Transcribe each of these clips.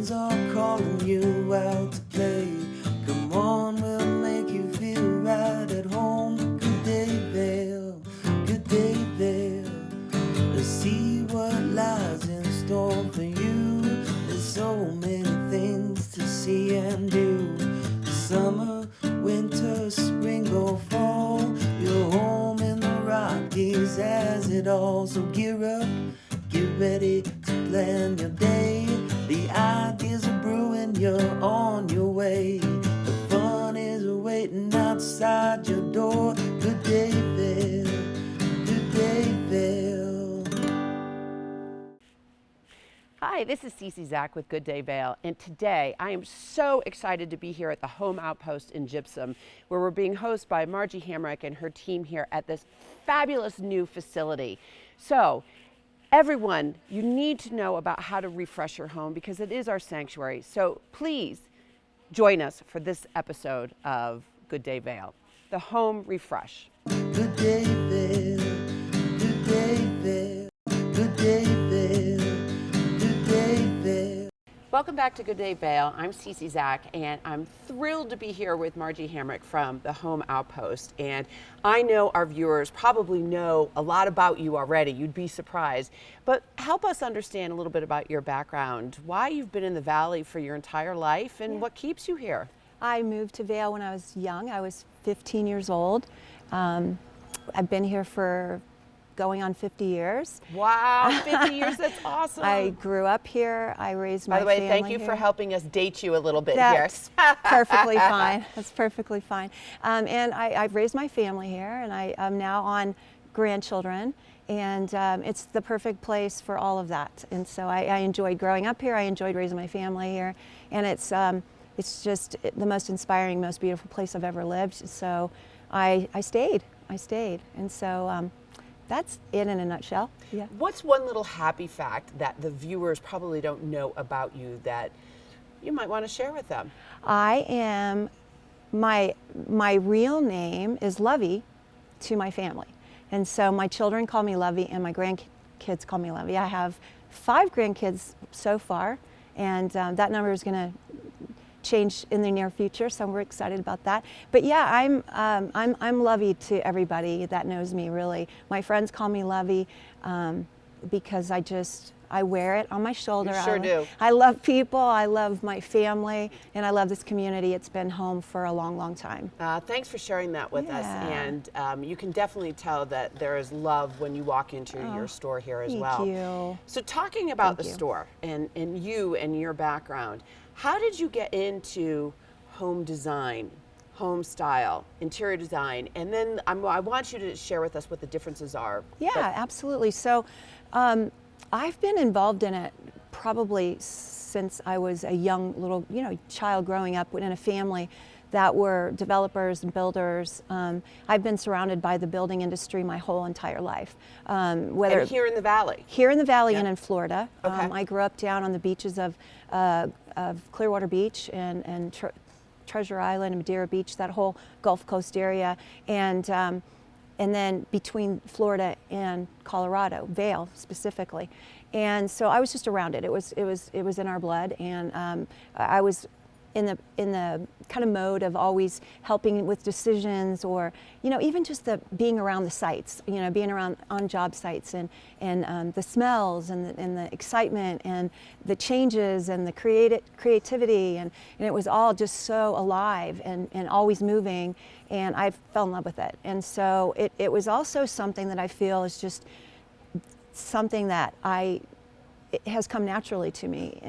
friends are calling you out to play. Come on, we'll make you feel right at home. Good day, Vail. Good day, Vail. Let's see what lies in store for you. There's so many things to see and do. Summer, winter, spring or fall, you're home in the Rockies as it all. So gear up, get ready to plan your day. The ideas are brewing, you're on your way. The fun is waiting outside your door. Good day, Vail. Good day, Vail. Hi, this is Cece Zach with Good Day Vail, and today I am so excited to be here at the Home Outpost in Gypsum, where we're being hosted by Margie Hamrick and her team here at this fabulous new facility. So, everyone, you need to know about how to refresh your home because it is our sanctuary. So please join us for this episode of Good Day Vail, the Home Refresh. Good day, Vail. Good day, Vail. Good day, Vail. Good day, Vail. Welcome back to Good Day Vail. I'm Cece Zach, and I'm thrilled to be here with Margie Hamrick from the Home Outpost. And I know our viewers probably know a lot about you already. You'd be surprised. But help us understand a little bit about your background, why you've been in the Valley for your entire life, and what keeps you here. I moved to Vail when I was young. I was 15 years old. I've been here for going on 50 years. Wow, 50 years, that's awesome. I grew up here. I raised my family. By the way, thank you for helping us date you a little bit That's here. perfectly fine. That's perfectly fine. And I've raised my family here, and I'm now on grandchildren, and it's the perfect place for all of that. And so I enjoyed growing up here. I enjoyed raising my family here, and it's just the most inspiring, most beautiful place I've ever lived. So I stayed, and so that's it in a nutshell. Yeah. What's one little happy fact that the viewers probably don't know about you that you might want to share with them? I am, my real name is Lovey to my family. And so my children call me Lovey and my grandkids call me Lovey. I have 5 grandkids so far, and that number is going to change in the near future, so we're excited about that. But yeah, I'm Lovey to everybody that knows me, really. My friends call me Lovey because I wear it on my shoulder. You sure do. I love people, I love my family, and I love this community. It's been home for a long, long time. Thanks for sharing that with us, and you can definitely tell that there is love when you walk into your store here as well. Thank you. So talking about the store and you and your background, how did you get into home design, home style, interior design? And then I want you to share with us what the differences are. Yeah, absolutely. So I've been involved in it probably since I was a young little, child growing up in a family that were developers and builders. I've been surrounded by the building industry my whole entire life. And here in the Valley? Here in the Valley and in Florida. Okay. I grew up down on the beaches of Clearwater Beach and Treasure Island and Madeira Beach, that whole Gulf Coast area. And then between Florida and Colorado, Vail specifically. And so I was just around it. It was in our blood, and I was in the kind of mode of always helping with decisions, or even just being around the sites, being around on job sites, and the smells and the excitement and the changes and the creativity, and it was all just so alive and always moving, and I fell in love with it. And so it was also something that I feel is just something that it has come naturally to me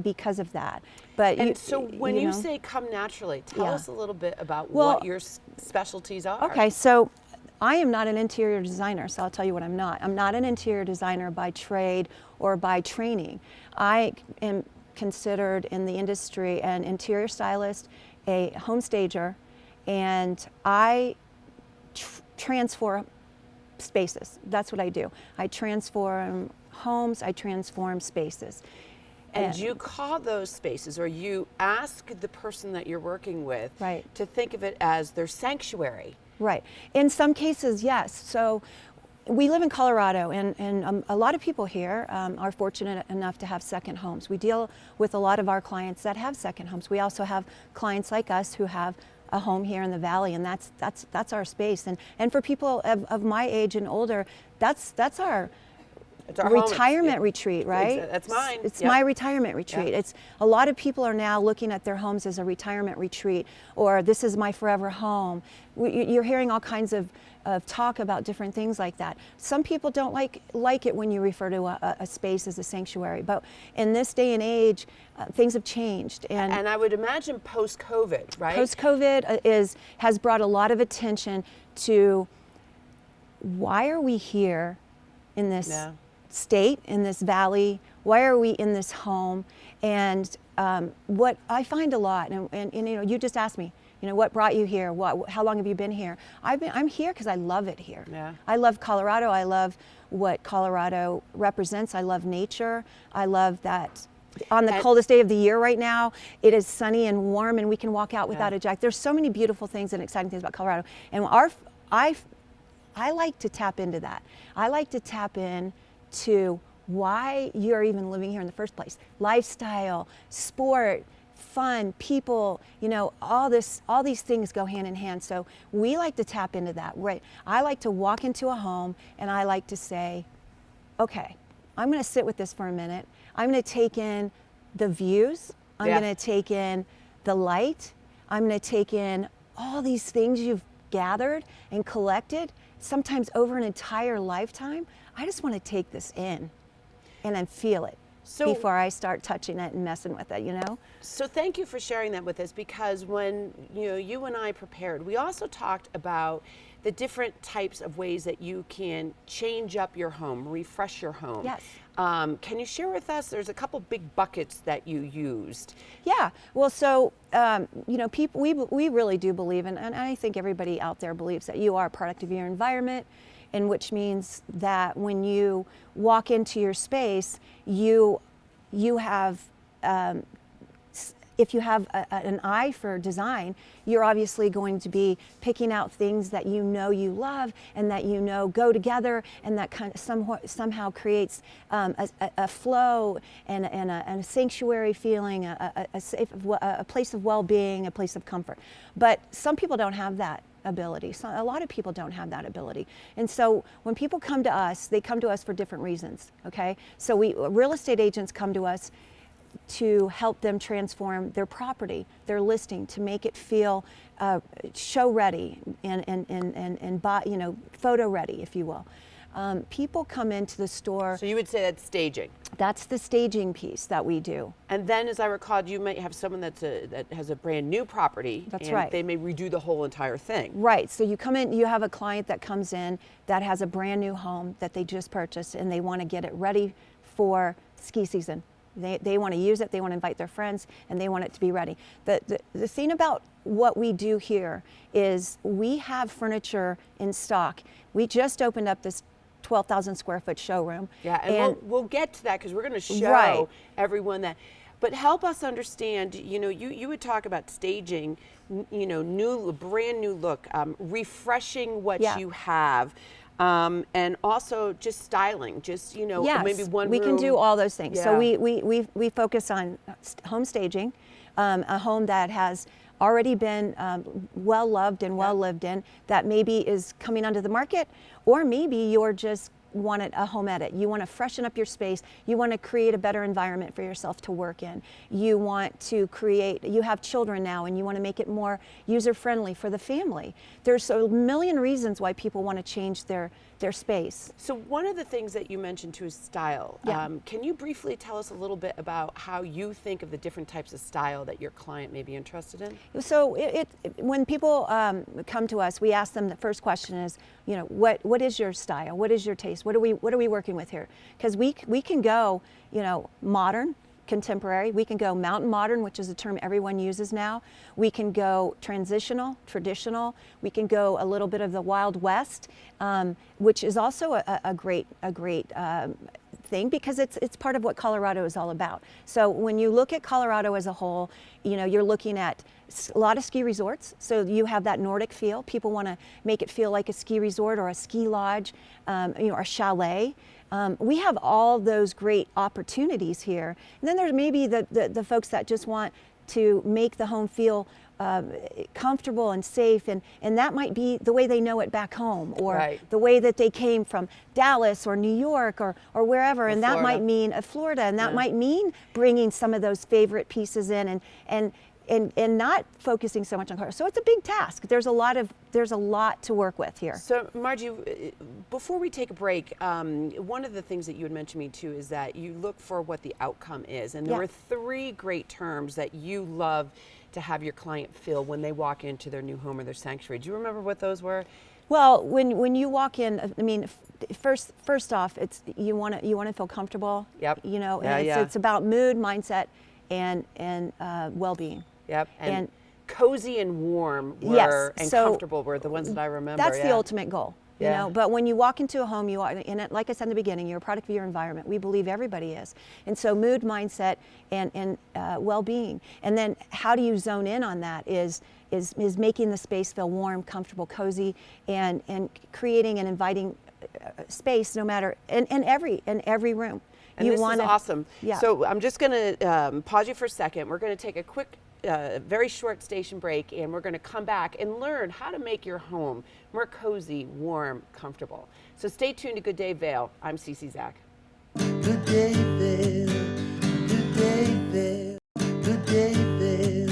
because of that. But so when you say come naturally, tell us a little bit about what your specialties are. Okay, so I am not an interior designer, so I'll tell you what I'm not. I'm not an interior designer by trade or by training. I am considered in the industry an interior stylist, a home stager, and I transform spaces. That's what I do. I transform homes, I transform spaces. And you call those spaces, or you ask the person that you're working with to think of it as their sanctuary. Right. In some cases, yes. So we live in Colorado, and a lot of people here are fortunate enough to have second homes. We deal with a lot of our clients that have second homes. We also have clients like us who have a home here in the valley, and that's our space. And for people of my age and older, that's our It's our home. retirement retreat, right? That's mine. It's Yep. my retirement retreat. Yep. It's a lot of people are now looking at their homes as a retirement retreat, or this is my forever home. You're hearing all kinds of talk about different things like that. Some people don't like it when you refer to a space as a sanctuary, but in this day and age, things have changed. And I would imagine post-COVID, right? Post-COVID has brought a lot of attention to why are we here in this state, in this valley? Why are we in this home? And what I find a lot, and you know, you just asked me, you know, what brought you here? How long have you been here? I'm here because I love it here. Yeah. I love Colorado. I love what Colorado represents. I love nature. I love that on the coldest day of the year right now, it is sunny and warm, and we can walk out without a jacket. There's so many beautiful things and exciting things about Colorado, and I like to tap into that. I like to tap in to why you're even living here in the first place. Lifestyle, sport, fun, people, you know, all these things go hand in hand. So we like to tap into that, right? I like to walk into a home and I like to say, okay, I'm gonna sit with this for a minute. I'm gonna take in the views. I'm gonna take in the light. I'm gonna take in all these things you've gathered and collected, sometimes over an entire lifetime. I just want to take this in and then feel it before I start touching it and messing with it, you know? So thank you for sharing that with us, because when you and I prepared, we also talked about the different types of ways that you can change up your home, refresh your home. Yes. Can you share with us, there's a couple big buckets that you used. Yeah, well, so, you know, people, we really do believe, and I think everybody out there believes that you are a product of your environment, and which means that when you walk into your space, you have, if you have an eye for design, you're obviously going to be picking out things that you know you love and that you know go together, and that kind of somehow creates a flow and a sanctuary feeling, a place of well-being, a place of comfort. But some people don't have that ability. So a lot of people don't have that ability. And so when people come to us, they come to us for different reasons, okay? So real estate agents come to us to help them transform their property, their listing, to make it feel show ready and photo ready, if you will. People come into the store. So you would say that's staging. That's the staging piece that we do. And then, as I recalled, you might have someone that has a brand new property. That's and right. They may redo the whole entire thing. Right. So you come in, you have a client that comes in that has a brand new home that they just purchased, and they want to get it ready for ski season. They want to use it, they want to invite their friends, and they want it to be ready. The thing about what we do here is we have furniture in stock. We just opened up this 12,000 square foot showroom. Yeah, and we'll get to that, because we're going to show everyone that. But help us understand, you would talk about staging, brand new look, refreshing what you have. And also just styling, just, maybe one room. We can do all those things. Yeah. So we focus on home staging, a home that has already been well loved and well lived in, that maybe is coming onto the market, or maybe you're just wanted a home edit. You want to freshen up your space. You want to create a better environment for yourself to work in. You want to you have children now, and you want to make it more user-friendly for the family. There's a million reasons why people want to change their space. So one of the things that you mentioned too is style. Yeah. Can you briefly tell us a little bit about how you think of the different types of style that your client may be interested in? So when people come to us, we ask them, the first question is, what is your style? What is your taste? What are we working with here? Because we can go, modern, contemporary. We can go mountain modern, which is a term everyone uses now. We can go transitional, traditional. We can go a little bit of the Wild West, which is also a great thing because it's part of what Colorado is all about. So when you look at Colorado as a whole, you know, you're looking at a lot of ski resorts. So you have that Nordic feel. People want to make it feel like a ski resort or a ski lodge, you know, or a chalet. We have all those great opportunities here. And then there's maybe the folks that just want to make the home feel comfortable and safe, and that might be the way they know it back home, or the way that they came from Dallas or New York or wherever, and that might mean Florida, and that might mean bringing some of those favorite pieces in and not focusing so much on color. So it's a big task. There's a lot to work with here. So Margie, before we take a break, one of the things that you had mentioned to me too is that you look for what the outcome is, and there were 3 great terms that you love to have your client feel when they walk into their new home or their sanctuary. Do you remember what those were? Well, when you walk in, I mean, first off, it's you want to feel comfortable. Yep. You know, it's about mood, mindset, and well-being. Yep. And cozy and warm were, and comfortable were the ones that I remember. That's the ultimate goal. You know, but when you walk into a home, you are, and like I said in the beginning, you're a product of your environment. We believe everybody is. And so mood, mindset, and well-being. And then how do you zone in on that is making the space feel warm, comfortable, cozy, and creating an inviting space no matter, in every room. And this is awesome. Yeah. So I'm just going to pause you for a second. We're going to take a quick very short station break, and we're going to come back and learn how to make your home more cozy, warm, comfortable. So stay tuned to Good Day Vail. I'm Cece Zach. Good day, Vail. Good day, Vail. Good day, Vail.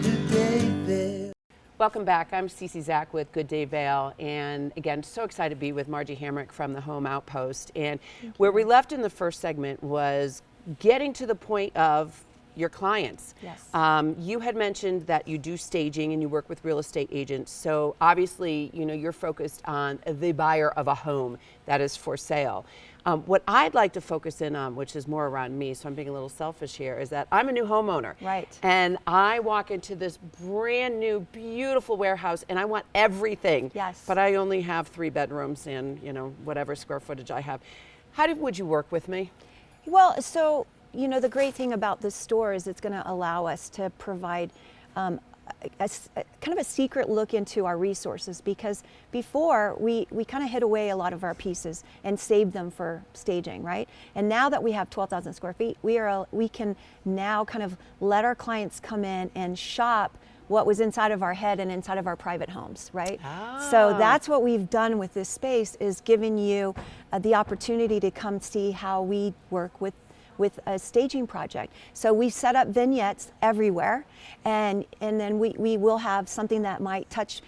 Good day, Vail. Welcome back. I'm Cece Zach with Good Day Vail, and again, so excited to be with Margie Hamrick from the Home Outpost. And where we left in the first segment was getting to the point of your clients. Yes. You had mentioned that you do staging and you work with real estate agents. So obviously, you know, you're focused on the buyer of a home that is for sale. What I'd like to focus in on, which is more around me, so I'm being a little selfish here, is that I'm a new homeowner. Right. And I walk into this brand new, beautiful warehouse, and I want everything. Yes. But I only have 3 bedrooms and, you know, whatever square footage I have. Would you work with me? Well, so, you know, the great thing about this store is it's going to allow us to provide kind of a secret look into our resources, because before we kind of hid away a lot of our pieces and saved them for staging, right? And now that we have 12,000 square feet, we can now kind of let our clients come in and shop what was inside of our head and inside of our private homes, right? So that's what we've done with this space, is giving you the opportunity to come see how we work with a staging project. So we set up vignettes everywhere, and then we will have something that might touch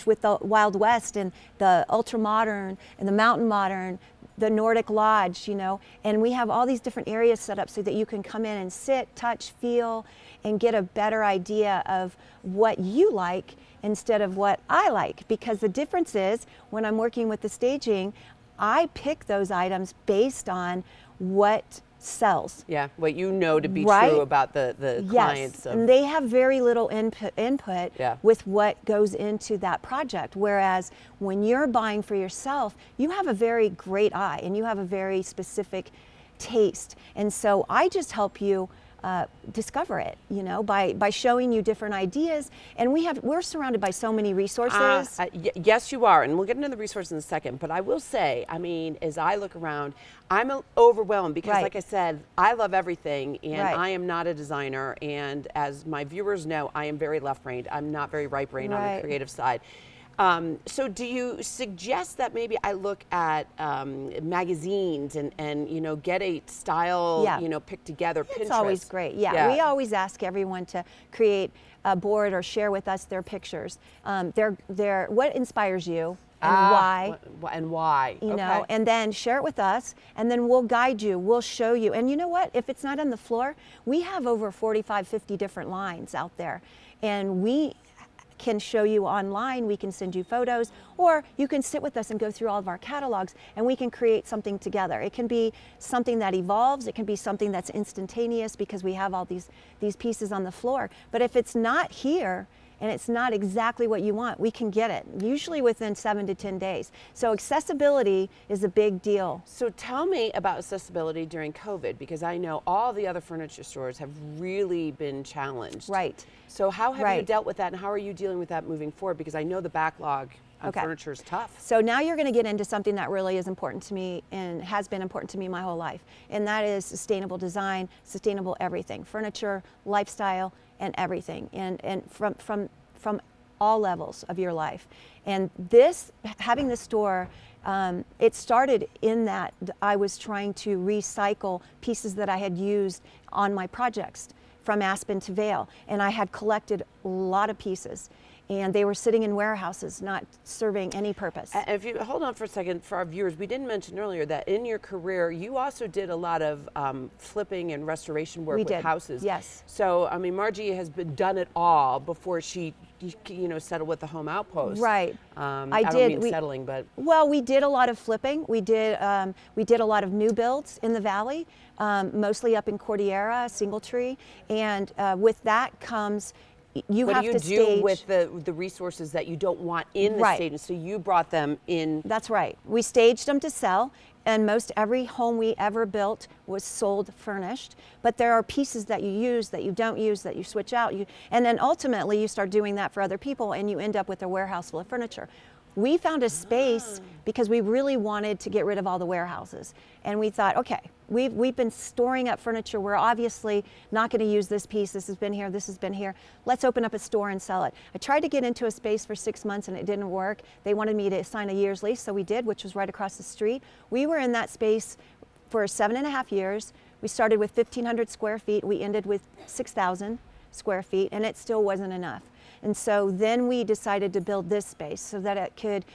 with the Wild West and the ultra modern and the mountain modern, the Nordic Lodge, you know, and we have all these different areas set up so that you can come in and sit, touch, feel, and get a better idea of what you like instead of what I like. Because the difference is, when I'm working with the staging, I pick those items based on what sells. Yeah, what you know to be true about the clients. Yes, and they have very little input with what goes into that project. Whereas when you're buying for yourself, you have a very great eye and you have a very specific taste. And so I just help you discover it, you know, by showing you different ideas. And we're surrounded by so many resources. Yes, you are, and we'll get into the resources in a second. But I will say, I mean, as I look around, I'm overwhelmed because, like I said, I love everything, and I am not a designer. And as my viewers know, I am very left-brained. I'm not very right-brained on the creative side. So do you suggest that maybe I look at magazines and you know, get a style, you know, picked together, Pinterest? It's always great. Yeah, we always ask everyone to create a board or share with us their pictures. What inspires you and why. And why. You know, and then share it with us, and then we'll guide you, we'll show you. And you know what? If it's not on the floor, we have over 45, 50 different lines out there. And we can show you online, we can send you photos, or you can sit with us and go through all of our catalogs, and we can create something together. It can be something that evolves, it can be something that's instantaneous because we have all these pieces on the floor. But if it's not here, and it's not exactly what you want, we can get it, usually within 7 to 10 days. So accessibility is a big deal. So tell me about accessibility during COVID, because I know all the other furniture stores have really been challenged. Right. So how have you Right. dealt with that, and how are you dealing with that moving forward? Because I know the backlog on Okay. furniture is tough. So now you're going to get into something that really is important to me and has been important to me my whole life, and that is sustainable design, sustainable everything, furniture, lifestyle, and everything, and from all levels of your life. And this, having this store, it started in that I was trying to recycle pieces that I had used on my projects from Aspen to Vail, and I had collected a lot of pieces. And they were sitting in warehouses, not serving any purpose. And if you hold on for a second, for our viewers, we didn't mention earlier that in your career, you also did a lot of flipping and restoration work with houses. Yes. So, I mean, Margie has done it all before she, settled with the Home Outpost. Right. I don't mean settling, but. Well, we did a lot of flipping. We did a lot of new builds in the valley, mostly up in Cordillera, Singletree, and with that comes. You have to What do you stage. do with the resources that you don't want in the Right. stage? So you brought them in. That's right. We staged them to sell, and most every home we ever built was sold furnished. But there are pieces that you use, that you don't use, that you switch out. And then ultimately you start doing that for other people, and you end up with a warehouse full of furniture. We found a space because we really wanted to get rid of all the warehouses. And we thought, okay, we've been storing up furniture. We're obviously not going to use this piece. This has been here. This has been here. Let's open up a store and sell it. I tried to get into a space for 6 months and it didn't work. They wanted me to sign a year's lease, so we did, which was right across the street. We were in that space for 7.5 years. We started with 1,500 square feet. We ended with 6,000 square feet, and it still wasn't enough. And so then we decided to build this space so that it could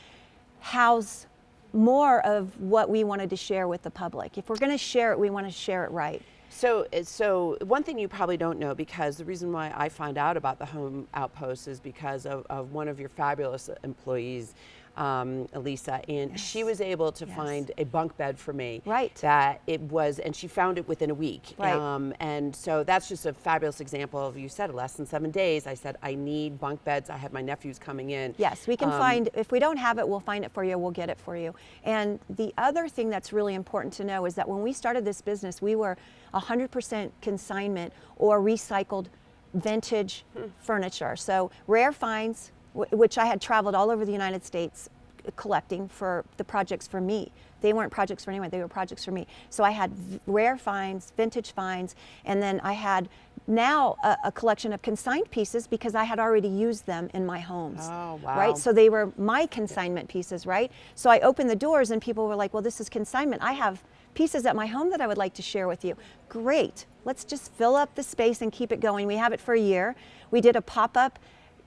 house more of what we wanted to share with the public. If we're going to share it, we want to share it right. So one thing you probably don't know, because the reason why I find out about the Home Outpost is because of one of your fabulous employees, Elisa, and she was able to find a bunk bed for me. Right. That it was, and she found it within a week. Right. And so that's just a fabulous example of, you said, less than 7 days. I said, I need bunk beds. I have my nephews coming in. Yes, we can find, if we don't have it, we'll find it for you. We'll get it for you. And the other thing that's really important to know is that when we started this business, we were 100% consignment or recycled vintage furniture. So rare finds, which I had traveled all over the United States collecting for the projects for me. They weren't projects for anyone, they were projects for me. So I had rare finds, vintage finds, and then I had now a collection of consigned pieces because I had already used them in my homes. Oh, wow. Right? So they were my consignment pieces, right? So I opened the doors and people were like, well, this is consignment. I have pieces at my home that I would like to share with you. Great. Let's just fill up the space and keep it going. We have it for a year. We did a pop-up,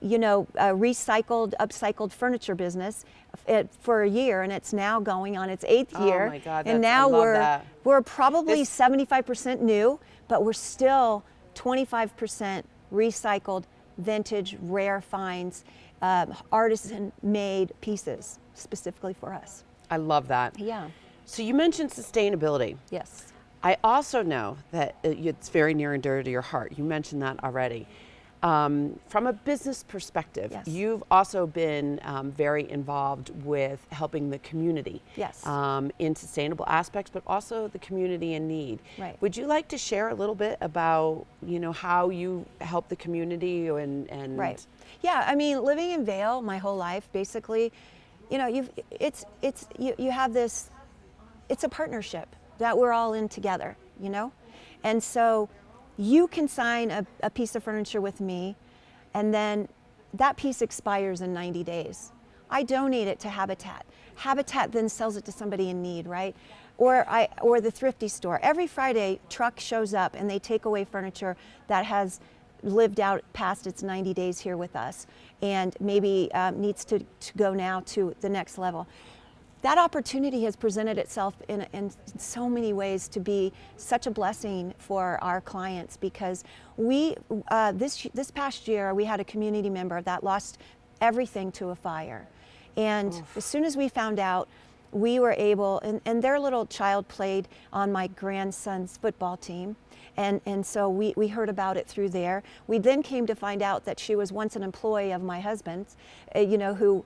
recycled, upcycled furniture business for a year, and it's now going on its 8th year. Oh my God, and I now love that. we're probably 75% new, but we're still 25% recycled, vintage, rare finds, artisan-made pieces specifically for us. I love that. Yeah. So you mentioned sustainability. Yes. I also know that it's very near and dear to your heart. You mentioned that already. From a business perspective, Yes. you've also been very involved with helping the community. Yes. In sustainable aspects, but also the community in need. Right. Would you like to share a little bit about, how you help the community and Right. Yeah, I mean, living in Vail my whole life, basically, you have this, it's a partnership that we're all in together, And so you can sign a piece of furniture with me, and then that piece expires in 90 days. I donate it to Habitat. Habitat then sells it to somebody in need, right? Or the thrifty store. Every Friday, truck shows up and they take away furniture that has lived out past its 90 days here with us and maybe needs to go now to the next level. That opportunity has presented itself in so many ways to be such a blessing for our clients, because this past year we had a community member that lost everything to a fire. And as soon as we found out, we were able, and their little child played on my grandson's football team, And so we heard about it through there. We then came to find out that she was once an employee of my husband's, you know, who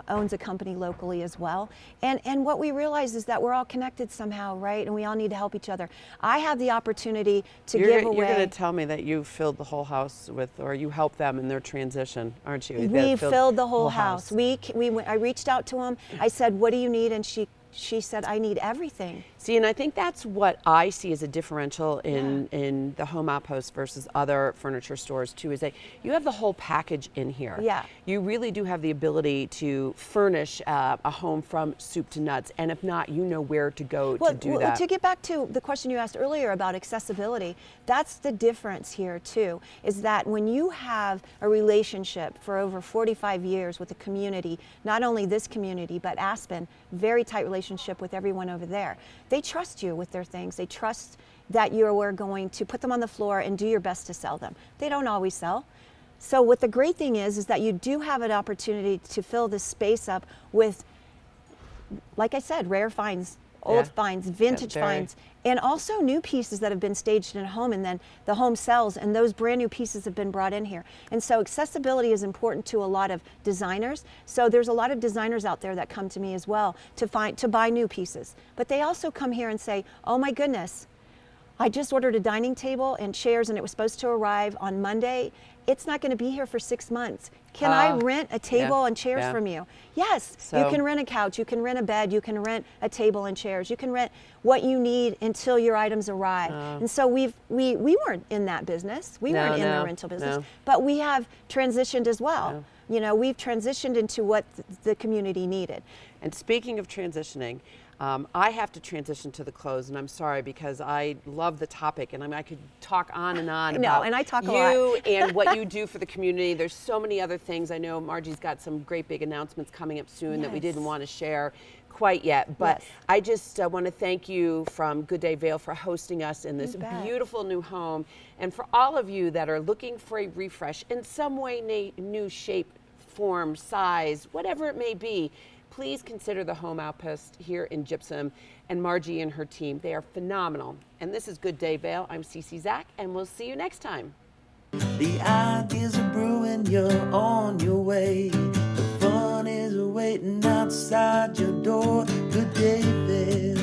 owns a company locally as well. And what we realized is that we're all connected somehow, right? And we all need to help each other. I have the opportunity to give away. You're going to tell me that you filled the whole house with, or you helped them in their transition, aren't you? We filled the whole house. I reached out to them. I said, "What do you need?" And she said, "I need everything." See, and I think that's what I see as a differential in the Home Outpost versus other furniture stores too, is that you have the whole package in here. Yeah. You really do have the ability to furnish a home from soup to nuts, and if not, you know where to go to do that. To get back to the question you asked earlier about accessibility, that's the difference here too, is that when you have a relationship for over 45 years with a community, not only this community, but Aspen, very tight relationship with everyone over there. They trust you with their things. They trust that you are going to put them on the floor and do your best to sell them. They don't always sell. So what the great thing is that you do have an opportunity to fill this space up with, like I said, rare finds, old finds, vintage finds, and also new pieces that have been staged in a home, and then the home sells, and those brand new pieces have been brought in here. And so accessibility is important to a lot of designers. So there's a lot of designers out there that come to me as well to buy new pieces. But they also come here and say, "Oh my goodness, I just ordered a dining table and chairs, and it was supposed to arrive on Monday. It's not going to be here for 6 months. Can I rent a table and chairs from you?" Yes, So, you can rent a couch, you can rent a bed, you can rent a table and chairs, you can rent what you need until your items arrive. And so we weren't in that business. We weren't in the rental business, but we have transitioned as well. You know, we've transitioned into what the community needed. And speaking of transitioning, I have to transition to the close, and I'm sorry because I love the topic, and I could talk on and on about and I talk a lot. you and what you do for the community. There's so many other things. I know Margie's got some great big announcements coming up soon that we didn't want to share quite yet, but I just want to thank you from Good Day Vail for hosting us in this beautiful new home, and for all of you that are looking for a refresh in some way, new shape, form, size, whatever it may be. Please consider the Home Outpost here in Gypsum and Margie and her team. They are phenomenal. And this is Good Day Vail. I'm Cece Zach, and we'll see you next time. The ideas are brewing, you're on your way. The fun is waiting outside your door. Good day, Vail.